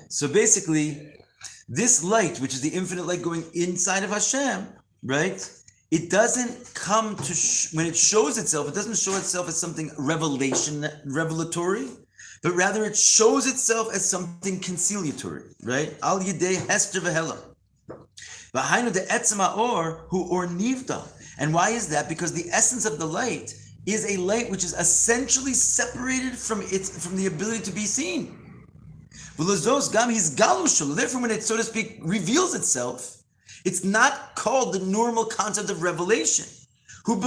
So basically, this light, which is the infinite light going inside of Hashem, right? It doesn't come to when it shows itself. It doesn't show itself as something revelatory, but rather it shows itself as something conciliatory, right? Al yidei hester v'helam. V'hainu de etzema or hu or nivda. And why is that? Because the essence of the light is a light which is essentially separated from the ability to be seen. Therefore, when it, so to speak, reveals itself, it's not called the normal concept of revelation. When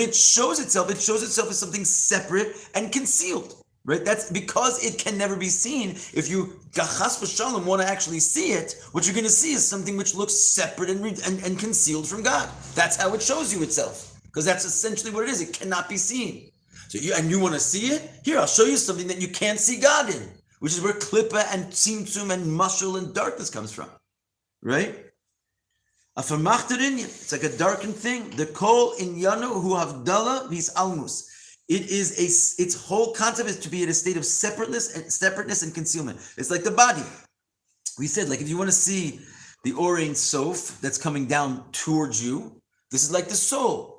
it shows itself as something separate and concealed. Right? That's because it can never be seen. If you gachas v'shalom want to actually see it, what you're going to see is something which looks separate and concealed from God. That's how it shows you itself. Because that's essentially what it is. It cannot be seen. So you want to see it? Here, I'll show you something that you can't see God in, which is where klippa and tzimtzum and mashal and darkness comes from. Right? It's like a darkened thing. The kol inyano hu havdala vis almus. Its whole concept is to be in a state of separateness and concealment. It's like the body. We said, like if you want to see the Orein Sof that's coming down towards you, this is like the soul.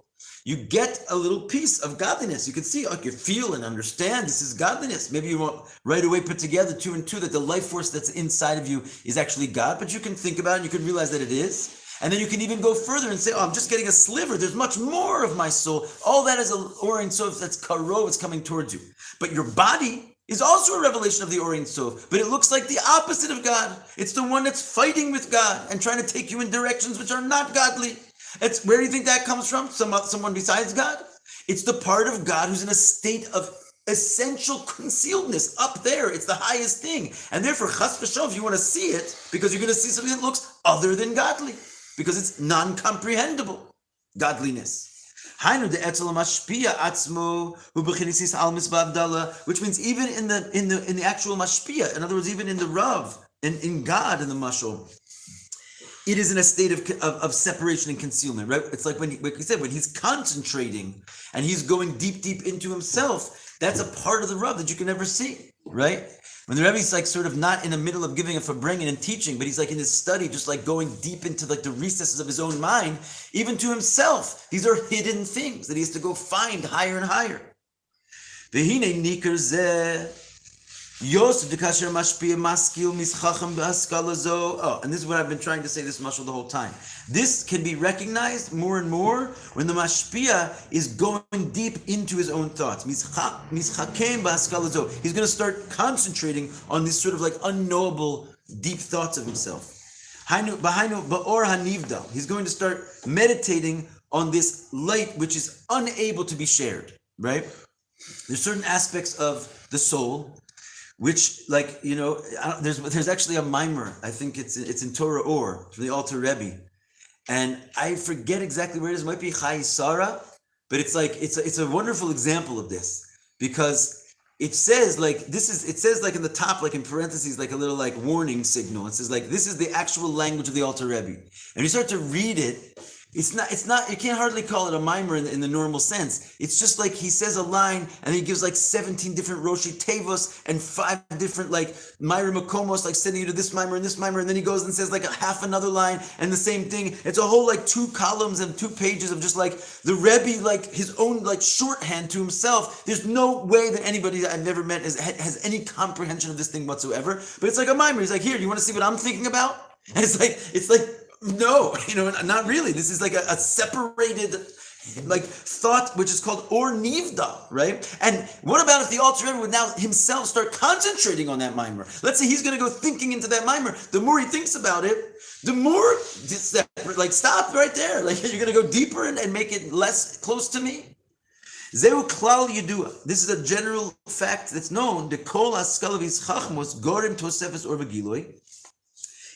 You get a little piece of godliness. You can see, you feel and understand this is godliness. Maybe you won't right away put together two and two that the life force that's inside of you is actually God, but you can think about it and you can realize that it is. And then you can even go further and say, I'm just getting a sliver. There's much more of my soul. All that is an Orein Sof that's karo, it's coming towards you. But your body is also a revelation of the Orein Sof, but it looks like the opposite of God. It's the one that's fighting with God and trying to take you in directions which are not godly. Where do you think that comes from? Someone besides God? It's the part of God who's in a state of essential concealedness up there. It's the highest thing. And therefore, chas v'shalom, if you want to see it, because you're going to see something that looks other than godly, because it's non-comprehensible godliness. Which means even in the actual mashpia, in other words, even in the Rav, in God, in the mashal, it is in a state of separation and concealment, right? It's like like we said, when he's concentrating and he's going deep into himself, that's a part of the Rav that you can never see, right? When the Rebbe's like sort of not in the middle of giving a farbrengen and teaching, but he's like in his study, just like going deep into like the recesses of his own mind, even to himself. These are hidden things that he has to go find higher and higher. Oh, and this is what I've been trying to say this mashal the whole time. This can be recognized more and more when the mashpia is going deep into his own thoughts. He's going to start concentrating on this sort of like unknowable deep thoughts of himself. He's going to start meditating on this light which is unable to be shared, right? There's certain aspects of the soul which, like, there's actually a mimer. I think it's in Torah Or from the Alter Rebbe, and I forget exactly where it is. It might be Chai Sarah, but it's like it's a wonderful example of this, because it says like this is it says like in the top, like in parentheses, like a little like warning signal. It says like this is the actual language of the Alter Rebbe, and you start to read it. It's not, you can't hardly call it a mimer in the normal sense. It's just like he says a line and he gives like 17 different Roshi Tevos and 5 different like Myra Makomos, like sending you to this mimer and this mimer. And then he goes and says like a half another line and the same thing. It's a whole like 2 columns and 2 pages of just like the Rebbe, like his own like shorthand to himself. There's no way that anybody that I've never met has any comprehension of this thing whatsoever. But it's like a mimer. He's like, here, you want to see what I'm thinking about? And it's like, no, not really. This is like a separated like thought, which is called Or Nivda, right? And what about if the Alter Rebbe would now himself start concentrating on that mimer? Let's say he's going to go thinking into that mimer. The more he thinks about it, the more like stop right there. Like you're going to go deeper and make it less close to me. Zeu klal yedua. This is a general fact that's known. The kol haskalavis chachmos gorim tosefes or begiloi.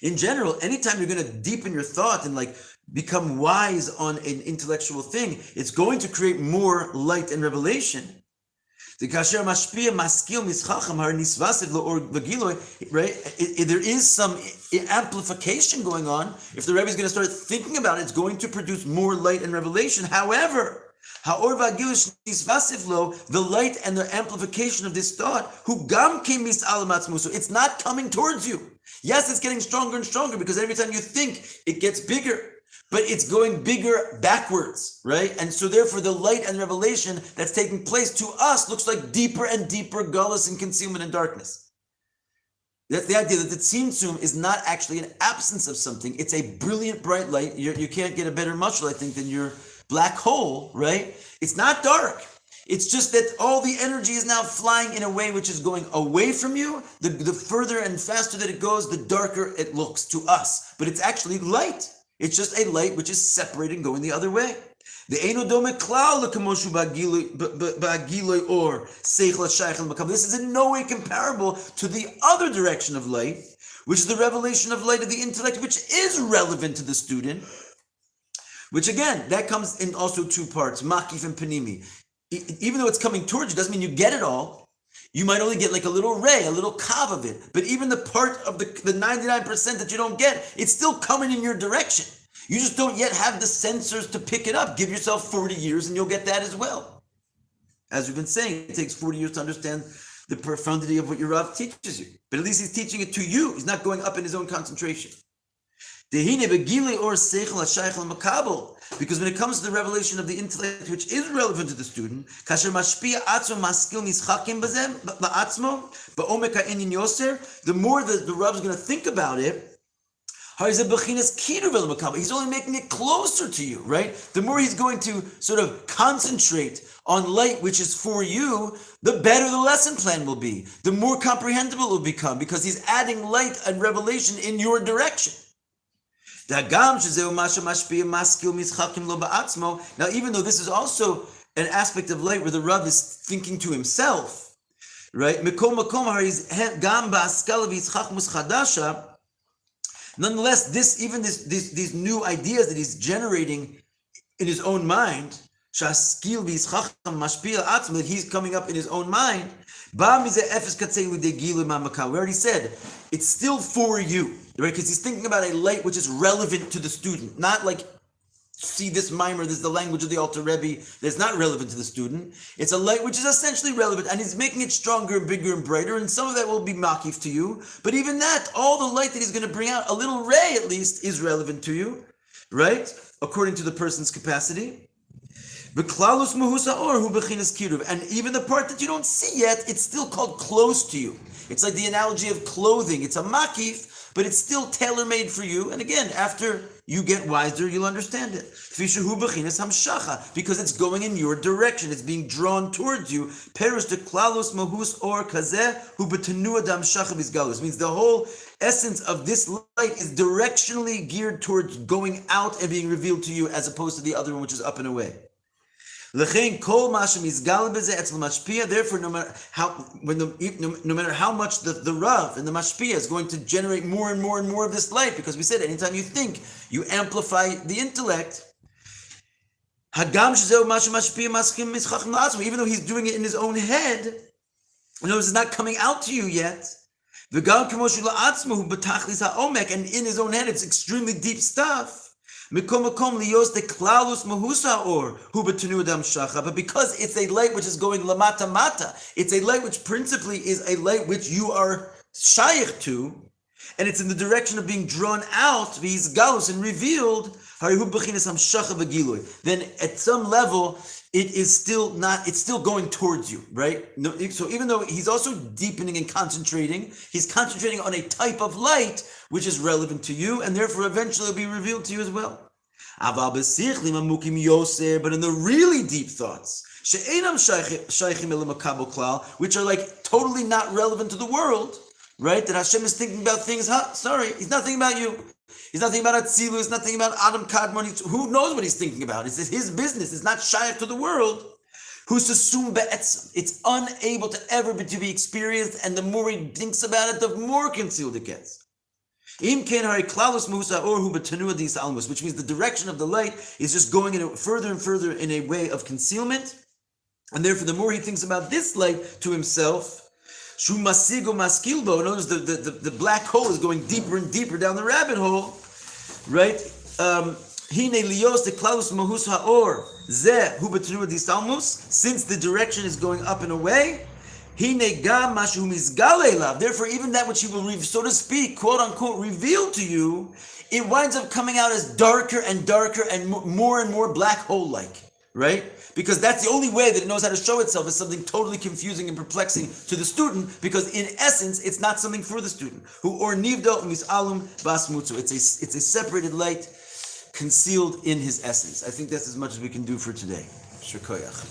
In general, anytime you're going to deepen your thought and like become wise on an intellectual thing, it's going to create more light and revelation. Right? There is some amplification going on. If the Rebbe is going to start thinking about it, it's going to produce more light and revelation. However, The light and the amplification of this thought, so it's not coming towards you. Yes, it's getting stronger and stronger because every time you think, it gets bigger. But it's going bigger backwards, right? And so therefore the light and revelation that's taking place to us looks like deeper and deeper gullus and concealment and darkness. That's the idea that the tzimtzum is not actually an absence of something. It's a brilliant, bright light. You can't get a better mashal, I think, than your black hole, right? It's not dark. It's just that all the energy is now flying in a way which is going away from you. The further and faster that it goes, the darker it looks to us. But it's actually light. It's just a light which is separating, going the other way. This is in no way comparable to the other direction of light, which is the revelation of light of the intellect, which is relevant to the student. Which again, that comes in also two parts, makif and panimi. Even though it's coming towards you, doesn't mean you get it all. You might only get like a little ray, a little kav of it. But even the part of the 99% that you don't get, it's still coming in your direction. You just don't yet have the sensors to pick it up. Give yourself 40 years and you'll get that as well. As we've been saying, it takes 40 years to understand the profundity of what your Rav teaches you. But at least he's teaching it to you. He's not going up in his own concentration. Because when it comes to the revelation of the intellect, which is relevant to the student, the more that the Rav is going to think about it, he's only making it closer to you, right? The more he's going to sort of concentrate on light, which is for you, the better the lesson plan will be. The more comprehensible it will become, because he's adding light and revelation in your direction. Now, even though this is also an aspect of light where the Rav is thinking to himself, right? Nonetheless, these new ideas that he's generating in his own mind, that he's coming up in his own mind, we already said, it's still for you, right? Because he's thinking about a light which is relevant to the student, not like, see this mimer, this is the language of the Alter Rebbe, that's not relevant to the student. It's a light which is essentially relevant, and he's making it stronger and bigger and brighter, and some of that will be makif to you, but even that, all the light that he's going to bring out, a little ray at least, is relevant to you, right? According to the person's capacity. And even the part that you don't see yet, it's still called close to you. It's like the analogy of clothing. It's a makif, but it's still tailor-made for you. And again, after you get wiser, you'll understand it. Because it's going in your direction. It's being drawn towards you. Means the whole essence of this light is directionally geared towards going out and being revealed to you, as opposed to the other one, which is up and away. Therefore, no matter how much the Rav and the Mashpia is going to generate more and more and more of this light, because we said anytime you think, you amplify the intellect. Even though he's doing it in his own head, in other words, it's not coming out to you yet. And in his own head, it's extremely deep stuff. But because it's a light which is going lamata mata, it's a light which principally is a light which you are shaykh to, and it's in the direction of being drawn out, he's galus and revealed, then at some level it's still going towards you, right? So even though he's also deepening and concentrating, he's concentrating on a type of light which is relevant to you, and therefore eventually it'll be revealed to you as well. But in the really deep thoughts, which are like totally not relevant to the world, right? That Hashem is thinking about things, he's not thinking about you. He's not thinking about Atzilu, he's not thinking about Adam Kadmon, who knows what he's thinking about? It's his business, it's not shaykh to the world. It's unable to ever be experienced, and the more he thinks about it, the more concealed it gets. Which means the direction of the light is just going in further and further in a way of concealment, and therefore the more he thinks about this light to himself, in other words, the black hole is going deeper and deeper down the rabbit hole, right? Hine lios de klalus mahus haor ze hu betru distalmus. Since the direction is going up and away, hine gam mashu mizgale elav. Therefore, even that which he will, so to speak, quote unquote, reveal to you, it winds up coming out as darker and darker and more black hole-like, right? Because that's the only way that it knows how to show itself as something totally confusing and perplexing to the student, because in essence, it's not something for the student. Who or nivdo misalum bas mutzu. It's a separated light, concealed in his essence. I think that's as much as we can do for today. Shkoyach.